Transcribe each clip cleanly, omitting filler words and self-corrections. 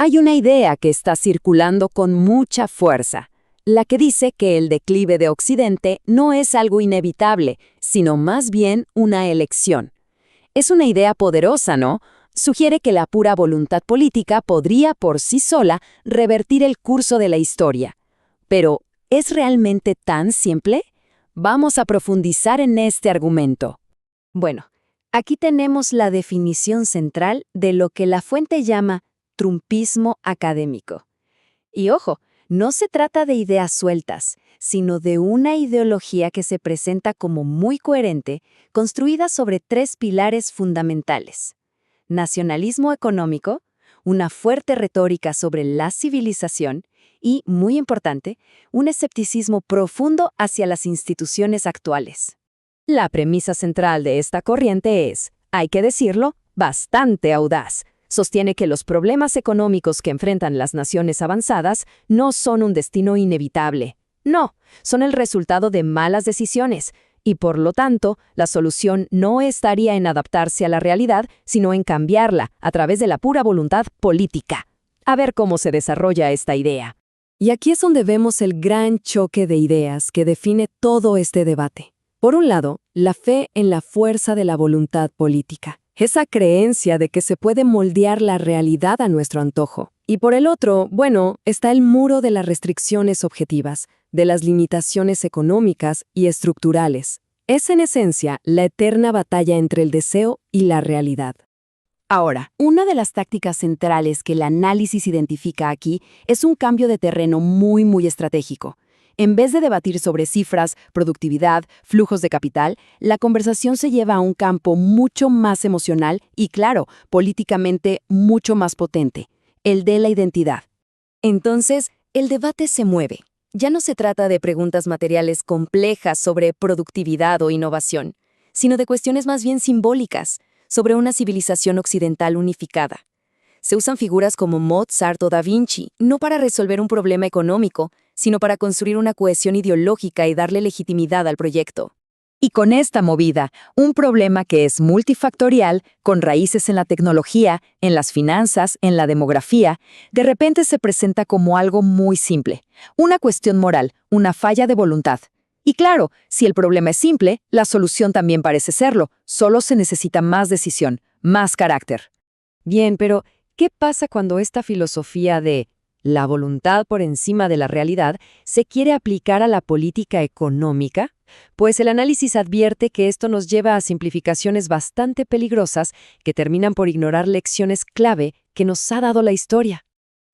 Hay una idea que está circulando con mucha fuerza, la que dice que el declive de Occidente no es algo inevitable, sino más bien una elección. Es una idea poderosa, ¿no? Sugiere que la pura voluntad política podría por sí sola revertir el curso de la historia. Pero, ¿es realmente tan simple? Vamos a profundizar en este argumento. Bueno, aquí tenemos la definición central de lo que la fuente llama trumpismo académico. Y ojo, no se trata de ideas sueltas, sino de una ideología que se presenta como muy coherente, construida sobre 3 pilares fundamentales: nacionalismo económico, una fuerte retórica sobre la civilización y, muy importante, un escepticismo profundo hacia las instituciones actuales. La premisa central de esta corriente es, hay que decirlo, bastante audaz. Sostiene que los problemas económicos que enfrentan las naciones avanzadas no son un destino inevitable. No, son el resultado de malas decisiones, y por lo tanto, la solución no estaría en adaptarse a la realidad, sino en cambiarla a través de la pura voluntad política. A ver cómo se desarrolla esta idea. Y aquí es donde vemos el gran choque de ideas que define todo este debate. Por un lado, la fe en la fuerza de la voluntad política, esa creencia de que se puede moldear la realidad a nuestro antojo. Y por el otro, está el muro de las restricciones objetivas, de las limitaciones económicas y estructurales. Es en esencia la eterna batalla entre el deseo y la realidad. Ahora, una de las tácticas centrales que el análisis identifica aquí es un cambio de terreno muy estratégico. En vez de debatir sobre cifras, productividad, flujos de capital, la conversación se lleva a un campo mucho más emocional y, claro, políticamente mucho más potente, el de la identidad. Entonces, el debate se mueve. Ya no se trata de preguntas materiales complejas sobre productividad o innovación, sino de cuestiones más bien simbólicas, sobre una civilización occidental unificada. Se usan figuras como Mozart o Da Vinci, no para resolver un problema económico, sino para construir una cohesión ideológica y darle legitimidad al proyecto. Y con esta movida, un problema que es multifactorial, con raíces en la tecnología, en las finanzas, en la demografía, de repente se presenta como algo muy simple, una cuestión moral, una falla de voluntad. Y claro, si el problema es simple, la solución también parece serlo, solo se necesita más decisión, más carácter. Bien, pero ¿qué pasa cuando esta filosofía de la voluntad por encima de la realidad se quiere aplicar a la política económica? Pues el análisis advierte que esto nos lleva a simplificaciones bastante peligrosas que terminan por ignorar lecciones clave que nos ha dado la historia.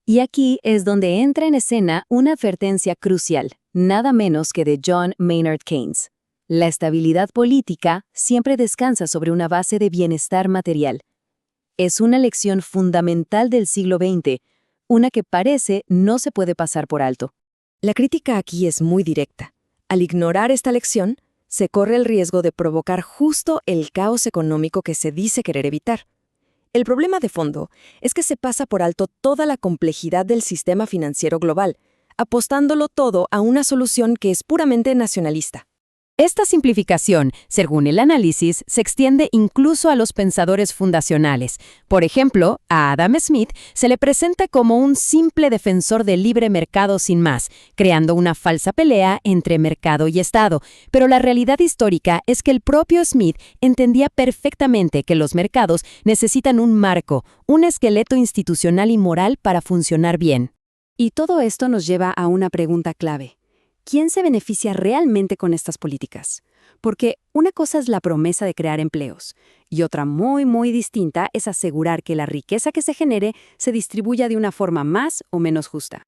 Y aquí es donde entra en escena una advertencia crucial, nada menos que de John Maynard Keynes. La estabilidad política siempre descansa sobre una base de bienestar material. Es una lección fundamental del siglo XX, una que parece no se puede pasar por alto. La crítica aquí es muy directa. Al ignorar esta lección, se corre el riesgo de provocar justo el caos económico que se dice querer evitar. El problema de fondo es que se pasa por alto toda la complejidad del sistema financiero global, apostándolo todo a una solución que es puramente nacionalista. Esta simplificación, según el análisis, se extiende incluso a los pensadores fundacionales. Por ejemplo, a Adam Smith se le presenta como un simple defensor del libre mercado sin más, creando una falsa pelea entre mercado y Estado. Pero la realidad histórica es que el propio Smith entendía perfectamente que los mercados necesitan un marco, un esqueleto institucional y moral para funcionar bien. Y todo esto nos lleva a una pregunta clave. ¿Quién se beneficia realmente con estas políticas? Porque una cosa es la promesa de crear empleos, y otra muy distinta es asegurar que la riqueza que se genere se distribuya de una forma más o menos justa.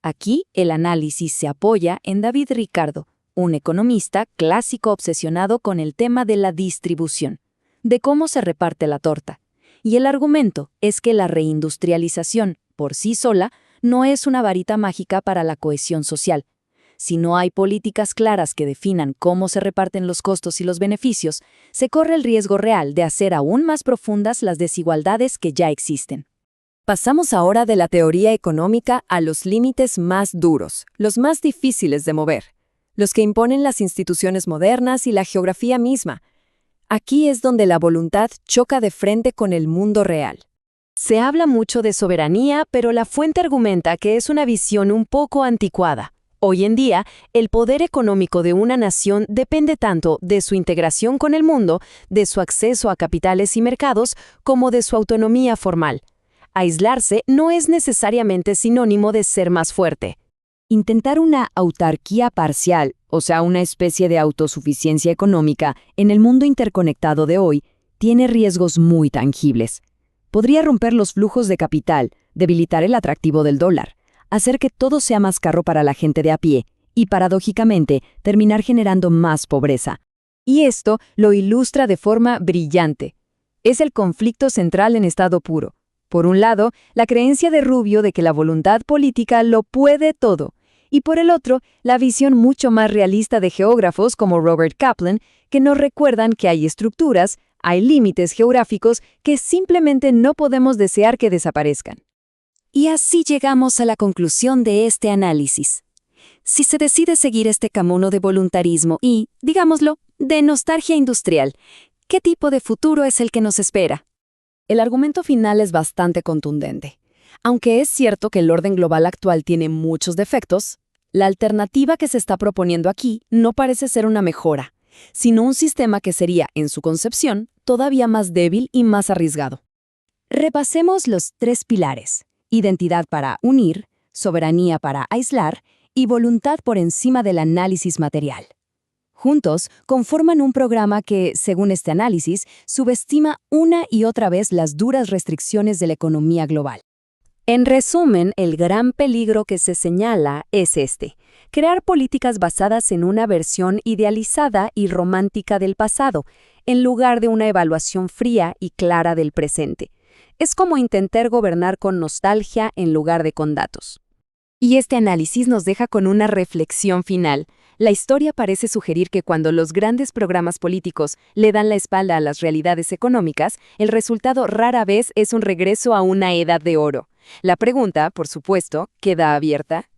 Aquí el análisis se apoya en David Ricardo, un economista clásico obsesionado con el tema de la distribución, de cómo se reparte la torta. Y el argumento es que la reindustrialización, por sí sola, no es una varita mágica para la cohesión social. Si no hay políticas claras que definan cómo se reparten los costos y los beneficios, se corre el riesgo real de hacer aún más profundas las desigualdades que ya existen. Pasamos ahora de la teoría económica a los límites más duros, los más difíciles de mover, los que imponen las instituciones modernas y la geografía misma. Aquí es donde la voluntad choca de frente con el mundo real. Se habla mucho de soberanía, pero la fuente argumenta que es una visión un poco anticuada. Hoy en día, el poder económico de una nación depende tanto de su integración con el mundo, de su acceso a capitales y mercados, como de su autonomía formal. Aislarse no es necesariamente sinónimo de ser más fuerte. Intentar una autarquía parcial, o sea, una especie de autosuficiencia económica, en el mundo interconectado de hoy, tiene riesgos muy tangibles. Podría romper los flujos de capital, debilitar el atractivo del dólar, hacer que todo sea más caro para la gente de a pie y, paradójicamente, terminar generando más pobreza. Y esto lo ilustra de forma brillante. Es el conflicto central en estado puro. Por un lado, la creencia de Rubio de que la voluntad política lo puede todo, y por el otro, la visión mucho más realista de geógrafos como Robert Kaplan, que nos recuerdan que hay estructuras, hay límites geográficos que simplemente no podemos desear que desaparezcan. Y así llegamos a la conclusión de este análisis. Si se decide seguir este camino de voluntarismo y, digámoslo, de nostalgia industrial, ¿qué tipo de futuro es el que nos espera? El argumento final es bastante contundente. Aunque es cierto que el orden global actual tiene muchos defectos, la alternativa que se está proponiendo aquí no parece ser una mejora, sino un sistema que sería, en su concepción, todavía más débil y más arriesgado. Repasemos los 3 pilares: identidad para unir, soberanía para aislar y voluntad por encima del análisis material. Juntos, conforman un programa que, según este análisis, subestima una y otra vez las duras restricciones de la economía global. En resumen, el gran peligro que se señala es este: crear políticas basadas en una versión idealizada y romántica del pasado, en lugar de una evaluación fría y clara del presente. Es como intentar gobernar con nostalgia en lugar de con datos. Y este análisis nos deja con una reflexión final. La historia parece sugerir que cuando los grandes programas políticos le dan la espalda a las realidades económicas, el resultado rara vez es un regreso a una edad de oro. La pregunta, por supuesto, queda abierta: